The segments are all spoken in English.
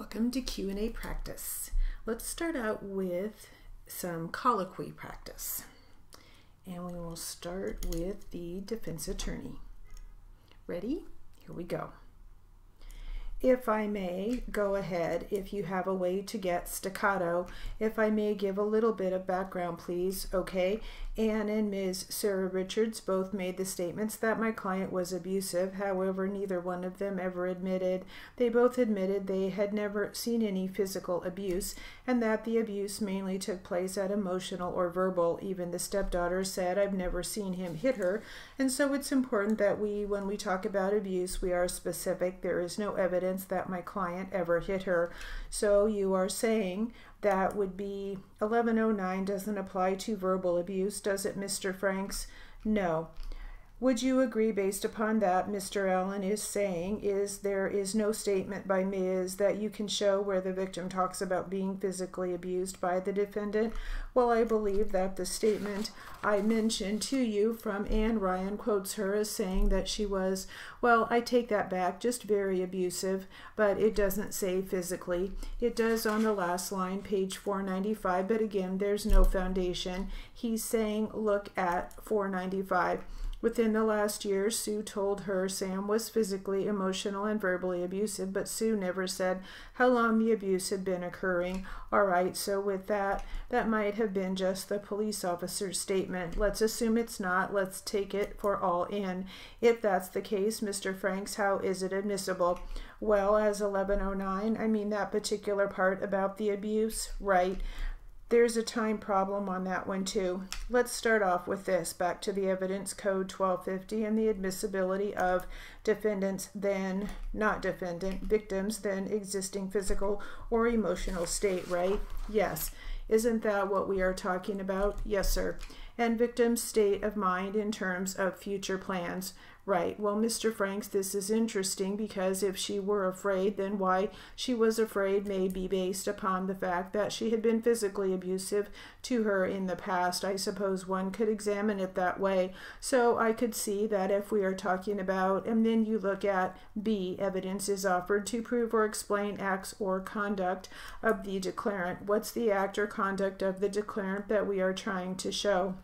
Welcome to Q&A practice. Let's start out with some colloquy practice. And we will start with the defense attorney. Ready? Here we go. If I may, go ahead. If you have a way to get staccato, if I may give a little bit of background, please. Okay. Anne and Ms. Sarah Richards both made the statements that my client was abusive. However, neither one of them ever admitted. They both admitted they had never seen any physical abuse and that the abuse mainly took place at emotional or verbal. Even the stepdaughter said, "I've never seen him hit her." And so it's important that when we talk about abuse, we are specific. There is no evidence that my client ever hit her. So you are saying that would be 1109 doesn't apply to verbal abuse, does it, Mr. Franks? No. Would you agree based upon that Mr. Allen is saying there is no statement by Ms. that you can show where the victim talks about being physically abused by the defendant? Well, I believe that the statement I mentioned to you from Anne Ryan quotes her as saying that she was, well, I take that back, just very abusive, but it doesn't say physically. It does on the last line, page 495, but again, there's no foundation. He's saying, look at 495. Within the last year, Sue told her Sam was physically, emotional, and verbally abusive, but Sue never said how long the abuse had been occurring. All right, so with that might have been just the police officer's statement. Let's assume it's not. Let's take it for all in. If that's the case, Mr. Franks, how is it admissible? Well, as 1109, I mean that particular part about the abuse, right? There's a time problem on that one too. Let's start off with this, back to the evidence code 1250 and the admissibility of defendants then, not defendant, victims then existing physical or emotional state, right? Yes. Isn't that what we are talking about? Yes, sir. And victim's state of mind in terms of future plans. Right. Well, Mr. Franks, this is interesting because if she were afraid, then why she was afraid may be based upon the fact that she had been physically abusive to her in the past. I suppose one could examine it that way. So I could see that if we are talking about, and then you look at B, evidence is offered to prove or explain acts or conduct of the declarant. What's the act or conduct of the declarant that we are trying to show?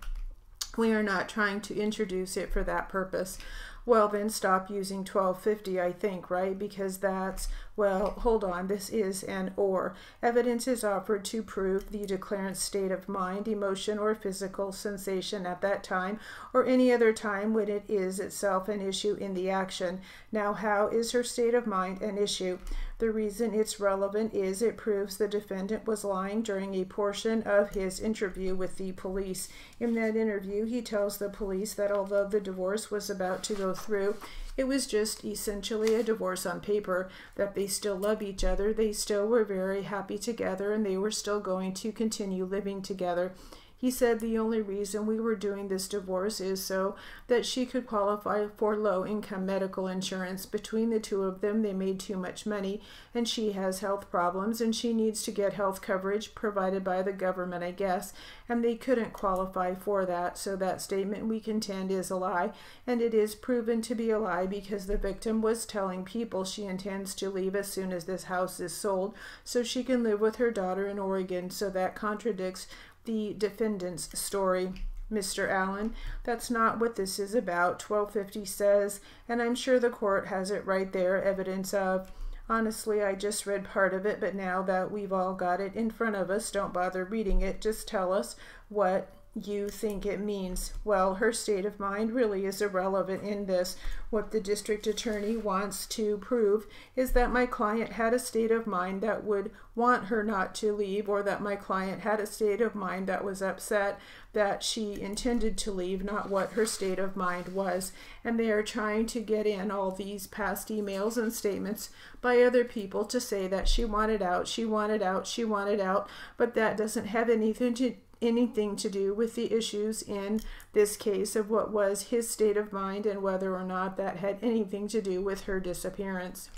We are not trying to introduce it for that purpose. Well, then stop using 1250, I think, right? Because that's, well, hold on, this is an or. Evidence is offered to prove the declarant's state of mind, emotion, or physical sensation at that time, or any other time when it is itself an issue in the action. Now, how is her state of mind an issue? The reason it's relevant is it proves the defendant was lying during a portion of his interview with the police. In that interview, he tells the police that although the divorce was about to go through, it was just essentially a divorce on paper, that they still love each other, they still were very happy together, and they were still going to continue living together. He said the only reason we were doing this divorce is so that she could qualify for low-income medical insurance. Between the two of them, they made too much money, and she has health problems, and she needs to get health coverage provided by the government, I guess, and they couldn't qualify for that. So that statement, we contend, is a lie, and it is proven to be a lie because the victim was telling people she intends to leave as soon as this house is sold so she can live with her daughter in Oregon. So that contradicts the defendant's story. Mr. Allen, that's not what this is about. 1250 says, and I'm sure the court has it right there, evidence of. Honestly, I just read part of it, but now that we've all got it in front of us, don't bother reading it. Just tell us what you think it means. Well, her state of mind really is irrelevant in this. What the district attorney wants to prove is that my client had a state of mind that would want her not to leave, or that my client had a state of mind that was upset that she intended to leave, not what her state of mind was. And they are trying to get in all these past emails and statements by other people to say that she wanted out, she wanted out, she wanted out, but that doesn't have anything to do with the issues in this case of what was his state of mind and whether or not that had anything to do with her disappearance.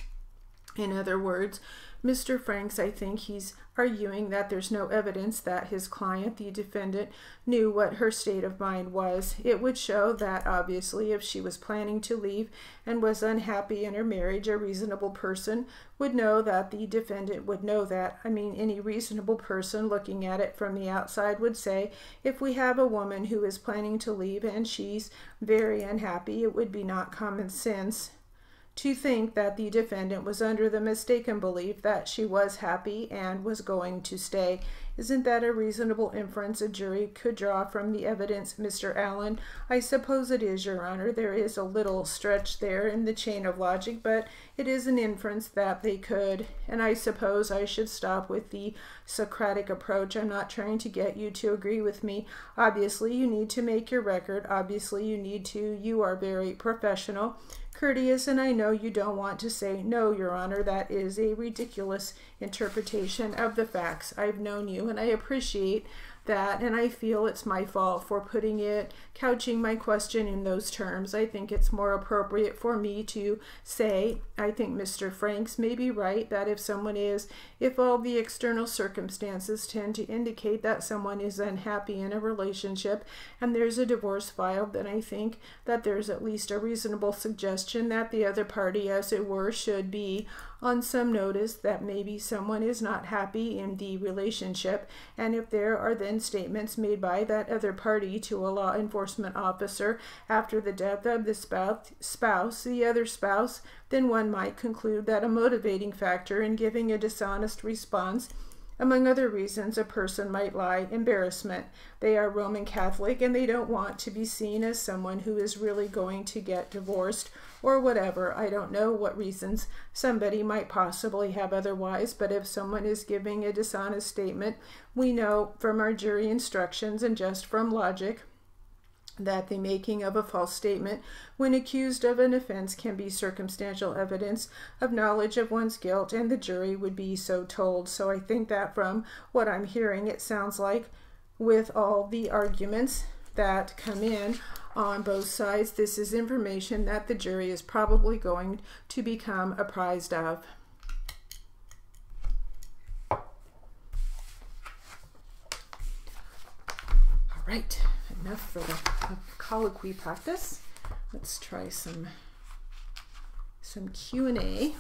In other words, Mr. Franks, I think he's arguing that there's no evidence that his client, the defendant, knew what her state of mind was. It would show that obviously if she was planning to leave and was unhappy in her marriage, a reasonable person would know that the defendant would know that. I mean, any reasonable person looking at it from the outside would say, if we have a woman who is planning to leave and she's very unhappy, it would be not common sense to think that the defendant was under the mistaken belief that she was happy and was going to stay. Isn't that a reasonable inference a jury could draw from the evidence, Mr. Allen? I suppose it is, Your Honor. There is a little stretch there in the chain of logic, but it is an inference that they could. And I suppose I should stop with the Socratic approach. I'm not trying to get you to agree with me. Obviously, you need to make your record. Obviously, you are very professional, courteous, and I know you don't want to say, no, Your Honor, that is a ridiculous interpretation of the facts. I've known you, and I appreciate that, and I feel it's my fault for couching my question in those terms. I think it's more appropriate for me to say, I think Mr. Franks may be right, that if all the external circumstances tend to indicate that someone is unhappy in a relationship and there's a divorce filed, then I think that there's at least a reasonable suggestion that the other party, as it were, should be on some notice that maybe someone is not happy in the relationship, and if there are then statements made by that other party to a law enforcement officer after the death of the other spouse, then one might conclude that a motivating factor in giving a dishonest response, among other reasons, a person might lie embarrassment. They are Roman Catholic and they don't want to be seen as someone who is really going to get divorced or whatever. I don't know what reasons somebody might possibly have otherwise, but if someone is giving a dishonest statement, we know from our jury instructions and just from logic that the making of a false statement when accused of an offense can be circumstantial evidence of knowledge of one's guilt, and the jury would be so told. So I think that from what I'm hearing, it sounds like with all the arguments that come in on both sides, this is information that the jury is probably going to become apprised of. All right. Enough for the colloquy practice. Let's try some Q&A.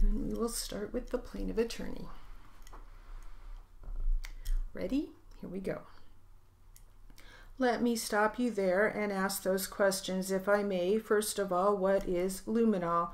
And we will start with the plaintiff attorney. Ready? Here we go. Let me stop you there and ask those questions, if I may. First of all, what is luminol?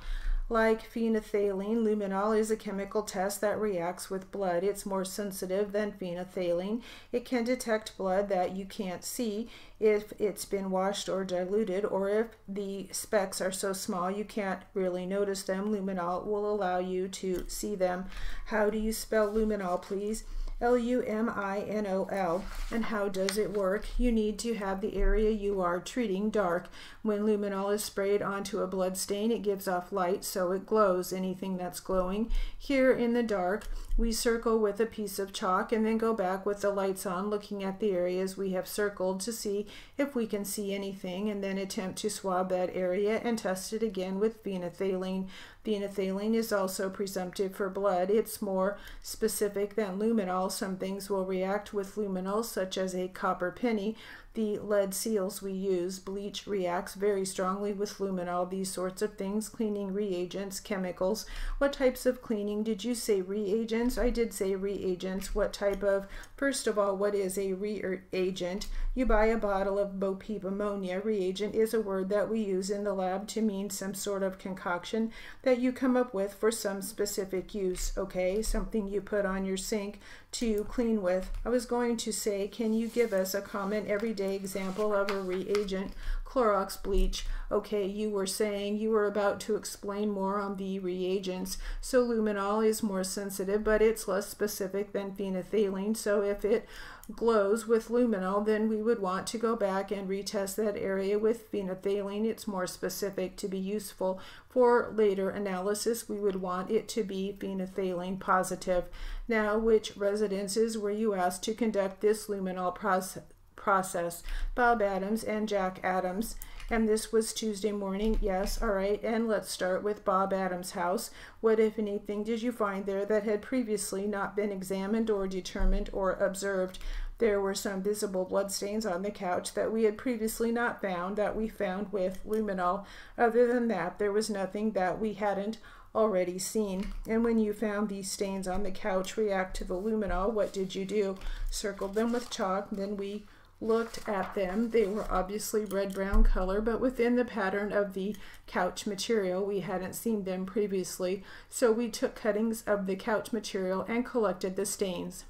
Like phenolphthalein, luminol is a chemical test that reacts with blood. It's more sensitive than phenolphthalein. It can detect blood that you can't see if it's been washed or diluted, or if the specks are so small you can't really notice them. Luminol will allow you to see them. How do you spell luminol, please? Luminol. And how does it work? You need to have the area you are treating dark. When luminol is sprayed onto a blood stain, it gives off light, so it glows. Anything that's glowing. Here in the dark, we circle with a piece of chalk and then go back with the lights on, looking at the areas we have circled to see if we can see anything, and then attempt to swab that area and test it again with phenolphthalein. Phenolphthalein is also presumptive for blood. It's more specific than luminol. Some things will react with luminol, such as a copper penny. The lead seals we use. Bleach reacts very strongly with luminol. These sorts of things. Cleaning reagents, chemicals. What types of cleaning? Did you say reagents? I did say reagents. What type of? First of all, what is a reagent? You buy a bottle of Bo Peep ammonia. Reagent is a word that we use in the lab to mean some sort of concoction that you come up with for some specific use, okay? Something you put on your sink to clean with. I was going to say, can you give us a common everyday everyday example of a reagent, Clorox bleach. Okay, you were saying you were about to explain more on the reagents. So luminol is more sensitive, but it's less specific than phenolphthalein. So if it glows with luminol, then we would want to go back and retest that area with phenolphthalein. It's more specific to be useful for later analysis. We would want it to be phenolphthalein positive. Now, which residences were you asked to conduct this luminol process? Bob Adams and Jack Adams. And this was Tuesday morning. Yes, all right. And let's start with Bob Adams' house. What, if anything, did you find there that had previously not been examined or determined or observed? There were some visible bloodstains on the couch that we had previously not found, that we found with luminol. Other than that, there was nothing that we hadn't already seen. And when you found these stains on the couch react to the luminol, what did you do? Circled them with chalk. Then we looked at them. They were obviously red-brown color, but within the pattern of the couch material, we hadn't seen them previously. So we took cuttings of the couch material and collected the stains.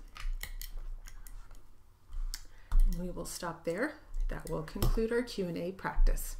And we will stop there. That will conclude our Q&A practice.